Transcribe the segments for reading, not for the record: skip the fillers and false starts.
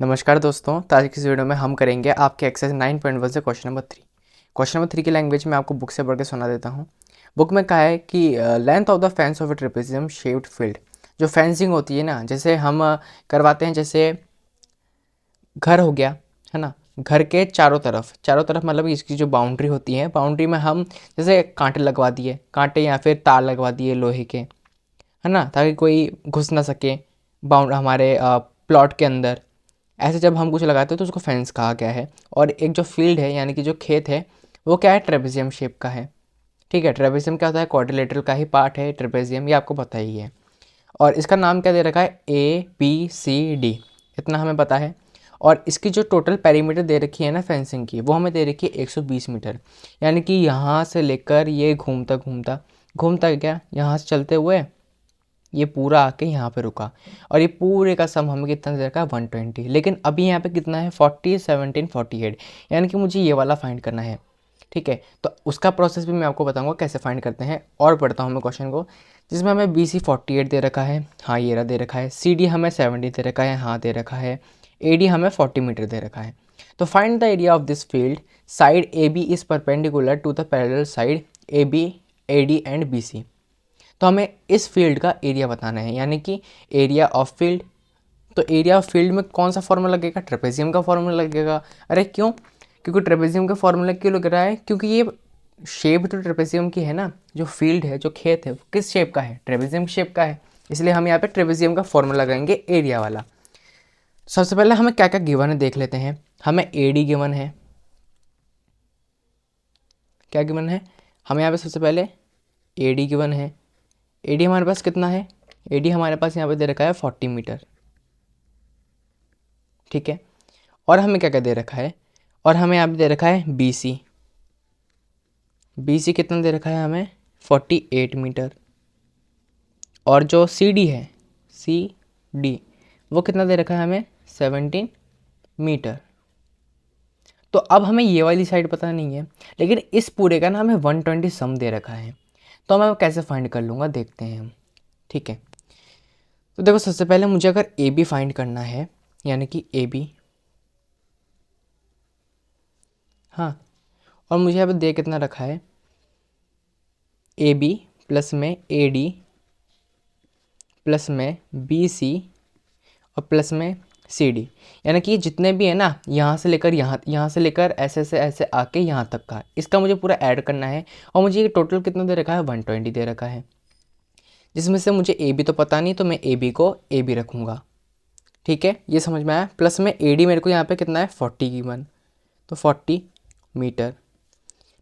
नमस्कार दोस्तों, तो आज की इस वीडियो में हम करेंगे आपके एक्सरसाइज 9.1 से क्वेश्चन नंबर 3 की लैंग्वेज में आपको बुक से पढ़ के सुना देता हूँ। बुक में कहा है कि length of the fence of A trapezium shaped field. जो फेंसिंग होती है ना, जैसे हम करवाते हैं, जैसे घर हो गया, है ना। घर के चारों तरफ मतलब इसकी जो बाउंड्री होती है, बाउंड्री में हम जैसे कांटे लगवा दिए, कांटे या फिर तार लगवा दिए लोहे के, है ना, ताकि कोई घुस ना सके बाउंड हमारे प्लॉट के अंदर। ऐसे जब हम कुछ लगाते हैं तो उसको फेंस कहा गया है। और एक जो फील्ड है यानी कि जो खेत है वो क्या है, ट्रेपेजियम शेप का है। ठीक है, ट्रेपेजियम क्या होता है, क्वाड्रिलेटरल का ही पार्ट है ट्रेपेजियम, ये आपको पता ही है। और इसका नाम क्या दे रखा है, ABCD, इतना हमें पता है। और इसकी जो टोटल पेरीमीटर दे रखी है ना फेंसिंग की, वो हमें दे रखी है 120 मीटर। यानी कि यहाँ से लेकर ये घूमता घूमता घूमता क्या, यहाँ से चलते हुए ये पूरा आके यहाँ पे रुका। और ये पूरे का सम हमें कितना दे रखा है, 120। लेकिन अभी यहाँ पे कितना है, 40, 17, 48, यानी कि मुझे ये वाला फाइंड करना है। ठीक है, तो उसका प्रोसेस भी मैं आपको बताऊंगा कैसे फाइंड करते हैं। और पढ़ता हूँ मैं क्वेश्चन को, जिसमें हमें BC 48 दे रखा है, हाँ ये रहा दे रखा है। CD हमें 70 दे रखा है, हाँ दे रखा है। AD हमें 40 मीटर दे रखा है। तो find the area of this field, side AB is perpendicular to the parallel side AB, AD and BC। तो हमें इस फील्ड का एरिया बताना है, यानी कि एरिया ऑफ फील्ड। तो एरिया ऑफ फील्ड में कौन सा फॉर्मूला लगेगा, ट्रेपेजियम का फॉर्मूला लगेगा। अरे क्यों, क्योंकि ट्रेपेजियम का फॉर्मूला क्यों लग रहा है, क्योंकि ये शेप तो ट्रेपेजियम की है ना। जो फील्ड है, जो खेत है, वो किस शेप का है, ट्रेपेजियम शेप का है। इसलिए हम यहाँ पे ट्रेपेजियम का फॉर्मूला लगाएंगे एरिया वाला। सबसे पहले हमें क्या क्या गिवन है देख लेते हैं। हमें AD गिवन है, क्या गिवन है, हमें यहाँ पे सबसे पहले AD गिवन है। AD हमारे पास कितना है, AD हमारे पास यहाँ पे दे रखा है 40 मीटर। ठीक है, और हमें क्या क्या दे रखा है, और हमें यहाँ पे दे रखा है BC। BC कितना दे रखा है हमें, 48 मीटर। और जो CD है, CD, वो कितना दे रखा है हमें, 17 मीटर। तो अब हमें ये वाली साइड पता नहीं है, लेकिन इस पूरे का ना हमें 120 सम दे रखा है। तो मैं कैसे फाइंड कर लूँगा, देखते हैं हम। ठीक है, तो देखो सबसे पहले मुझे अगर AB फाइंड करना है, यानी कि AB, हाँ, और मुझे यहाँ पे दे कितना रखा है, AB प्लस में AD प्लस में BC और प्लस में CD, यानी कि जितने भी है ना, यहाँ से लेकर यहाँ से लेकर ऐसे से ऐसे आके यहाँ तक का, इसका मुझे पूरा ऐड करना है। और मुझे ये टोटल कितना दे रखा है, 120 दे रखा है, जिसमें से मुझे AB तो पता नहीं, तो मैं AB को AB रखूँगा। ठीक है, ये समझ में आया। प्लस में AD मेरे को यहाँ पे कितना है, 40 गिवन, तो 40 मीटर।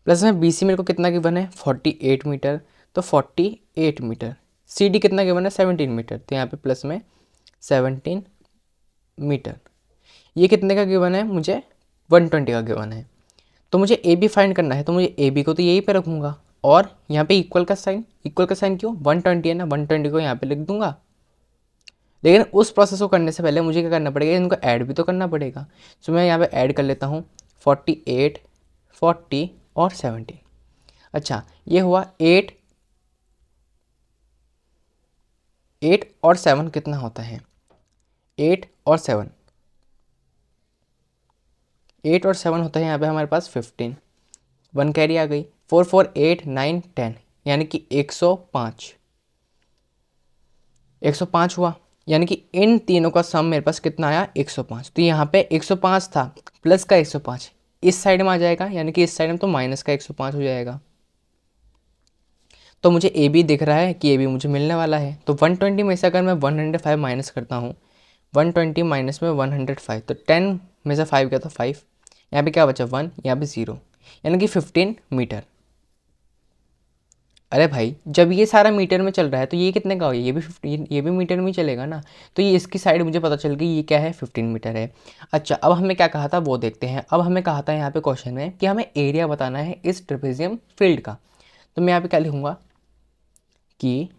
प्लस में BC मेरे को कितना गिवन है, 48 मीटर, तो 48 मीटर। CD कितना गिवन है, 17 मीटर, तो यहाँ पे प्लस में 17 मीटर। ये कितने का गिवन है, मुझे 120 का गिवन है। तो मुझे AB फाइंड करना है, तो मुझे AB को तो यहीं पे रखूँगा। और यहाँ पे इक्वल का साइन क्यों, 120 है ना, 120 को यहाँ पे लिख दूंगा। लेकिन उस प्रोसेस को करने से पहले मुझे क्या करना पड़ेगा, इनको ऐड भी तो करना पड़ेगा। तो मैं यहाँ पे ऐड कर लेता हूँ, 48, 40 और 17। अच्छा, ये हुआ 8 और 7 कितना होता है, 8 और 7, 8 और 7 होता है यहाँ पे हमारे पास 15। 1 कैरी आ गई, 4 4 8 9 10, यानी कि 105, 105 हुआ। यानी कि इन तीनों का सम मेरे पास कितना आया, 105। तो यहाँ पे 105 था, प्लस का 105 इस साइड में आ जाएगा, यानी कि इस साइड में तो माइनस का 105 हो जाएगा। तो मुझे AB दिख रहा है कि AB मुझे मिलने वाला है। तो 120 में से अगर मैं 105 माइनस करता हूँ, 120 माइनस में 105, तो 10 में से 5 गया तो 5, यहाँ पे क्या बचा 1, यहाँ पे 0, यानी कि 15 मीटर। अरे भाई, जब ये सारा मीटर में चल रहा है तो ये कितने का हो गया, ये भी 15, ये भी मीटर में ही चलेगा ना। तो ये इसकी साइड मुझे पता चल गई, ये क्या है, 15 मीटर है। अच्छा, अब हमें क्या कहा था वो देखते हैं। अब हमें कहा था यहाँ पे क्वेश्चन में कि हमें एरिया बताना है इस ट्रेपेजियम फील्ड का। तो मैं यहाँ पे क्या लिखूँगा कि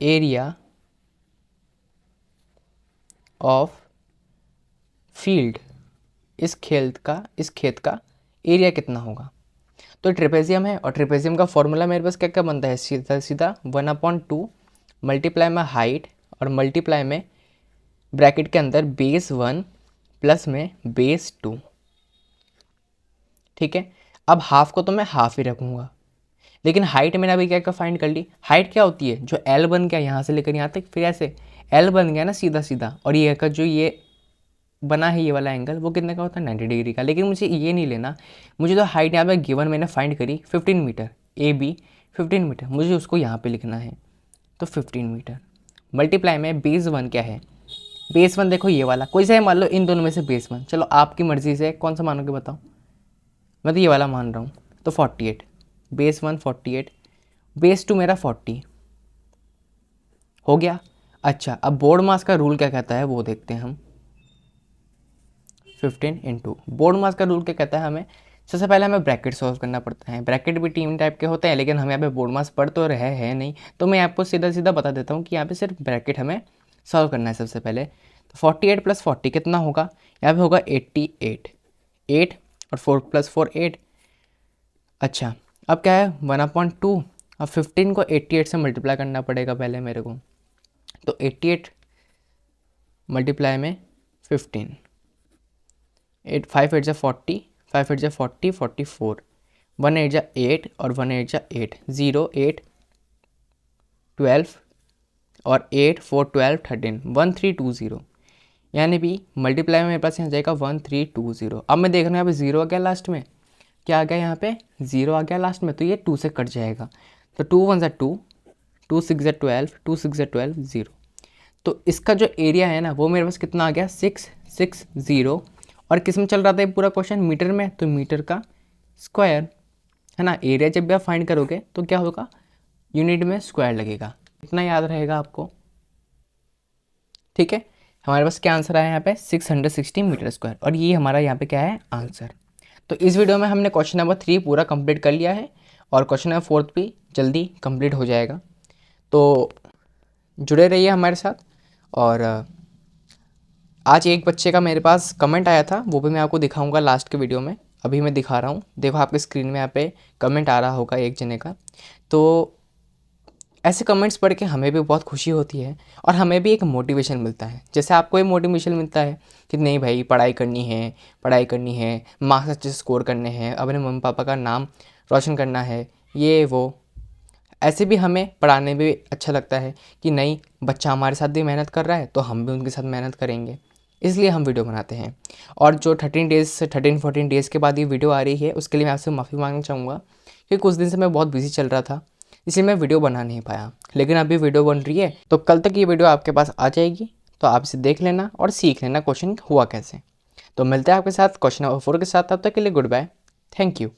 एरिया ऑफ फील्ड, इस खेत का एरिया कितना होगा। तो ट्रेपेजियम है, और ट्रेपेजियम का फॉर्मूला मेरे पास क्या क्या बनता है, सीधा सीधा 1/2 मल्टीप्लाई में हाइट और मल्टीप्लाई में ब्रैकेट के अंदर बेस 1 प्लस में बेस 2, ठीक है। अब हाफ को तो मैं हाफ ही रखूँगा, लेकिन हाइट मैंने अभी क्या क्या फाइंड कर ली। हाइट क्या होती है, जो एल बन गया यहाँ से लेकर यहाँ तक, फिर ऐसे एल बन गया ना सीधा सीधा, और ये का जो ये बना है ये वाला एंगल, वो कितने का होता है 90 डिग्री का। लेकिन मुझे ये नहीं लेना, मुझे तो हाइट यहाँ पे गिवन मैंने फाइंड करी 15 मीटर, ए बी 15 मीटर, मुझे उसको यहाँ पे लिखना है। तो 15 मीटर मल्टीप्लाई में बेस 1 क्या है, बेस 1 देखो ये वाला, कोई सा है मान लो इन दोनों में से बेस 1, चलो आपकी मर्ज़ी से कौन सा मानोगे बताओ, मैं तो ये वाला मान रहा हूँ। तो 48, बेस 1 48, बेस 2 मेरा 40 हो गया। अच्छा, अब बोर्ड मास का रूल क्या कहता है वो देखते हैं हम। 15 इंटू बोर्ड मास का रूल क्या कहता है, हमें सबसे पहले हमें ब्रैकेट सॉल्व करना पड़ता है। ब्रैकेट भी तीन टाइप के होते हैं, लेकिन हम यहाँ पे बोर्ड मास पढ़ तो रहे हैं नहीं, तो मैं आपको सीधा सीधा बता देता हूँ कि यहाँ पे सिर्फ ब्रैकेट हमें सॉल्व करना है सबसे पहले। तो 48 प्लस 40 कितना होगा, यहाँ पे होगा 88, 8 और 4 प्लस 4 8। अच्छा, अब क्या है 1/2, अब 15 को 88 से मल्टीप्लाई करना पड़ेगा पहले मेरे को। तो 88 मल्टीप्लाई में 15, 8 5 8 जा 40, 5 8 जा 40 44, 1 8 जा 8 और 1 8 जा 8, 0 8 12 और 8 4 12 13, 1320, यानी भी मल्टीप्लाई में मेरे पास यहाँ जाएगा 1320। अब मैं देख रहा हूँ यहाँ पे 0 आ गया लास्ट में, क्या आ गया यहाँ पे 0 आ गया लास्ट में, तो ये 2 से कट जाएगा। तो 2 1 जा 2, 2 6 जा 12, 2 6 जा 12 0। तो इसका जो एरिया है ना वो मेरे पास कितना आ गया 660। और किस में चल रहा था ये पूरा क्वेश्चन, मीटर में, तो मीटर का स्क्वायर है ना। एरिया जब भी आप फाइंड करोगे तो क्या होगा, यूनिट में स्क्वायर लगेगा, इतना याद रहेगा आपको, ठीक है। हमारे पास क्या आंसर आया यहाँ पे 660 मीटर स्क्वायर, और ये हमारा यहाँ पे क्या है आंसर। तो इस वीडियो में हमने क्वेश्चन नंबर 3 पूरा कंप्लीट कर लिया है, और क्वेश्चन नंबर 4 भी जल्दी कंप्लीट हो जाएगा। तो जुड़े रहिए हमारे साथ। और आज एक बच्चे का मेरे पास कमेंट आया था, वो भी मैं आपको दिखाऊंगा लास्ट के वीडियो में। अभी मैं दिखा रहा हूँ, देखो आपके स्क्रीन में यहाँ पे कमेंट आ रहा होगा एक जने का। तो ऐसे कमेंट्स पढ़ के हमें भी बहुत खुशी होती है, और हमें भी एक मोटिवेशन मिलता है। जैसे आपको ये मोटिवेशन मिलता है कि नहीं भाई पढ़ाई करनी है, पढ़ाई करनी है, मार्क्स अच्छे से स्कोर करने हैं, अपने मम्मी पापा का नाम रोशन करना है, ये वो। ऐसे भी हमें पढ़ाने में अच्छा लगता है कि नहीं बच्चा हमारे साथ भी मेहनत कर रहा है तो हम भी उनके साथ मेहनत करेंगे, इसलिए हम वीडियो बनाते हैं। और जो 13-14 डेज़ के बाद ये वीडियो आ रही है उसके लिए मैं आपसे माफ़ी मांगना चाहूँगा, क्योंकि कुछ दिन से मैं बहुत बिजी चल रहा था, इसलिए मैं वीडियो बना नहीं पाया। लेकिन अभी वीडियो बन रही है, तो कल तक ये वीडियो आपके पास आ जाएगी, तो आप इसे देख लेना और सीख लेना क्वेश्चन हुआ कैसे। तो मिलते हैं आपके साथ क्वेश्चन नंबर 4 के साथ, तब तक के लिए गुड बाय, थैंक यू।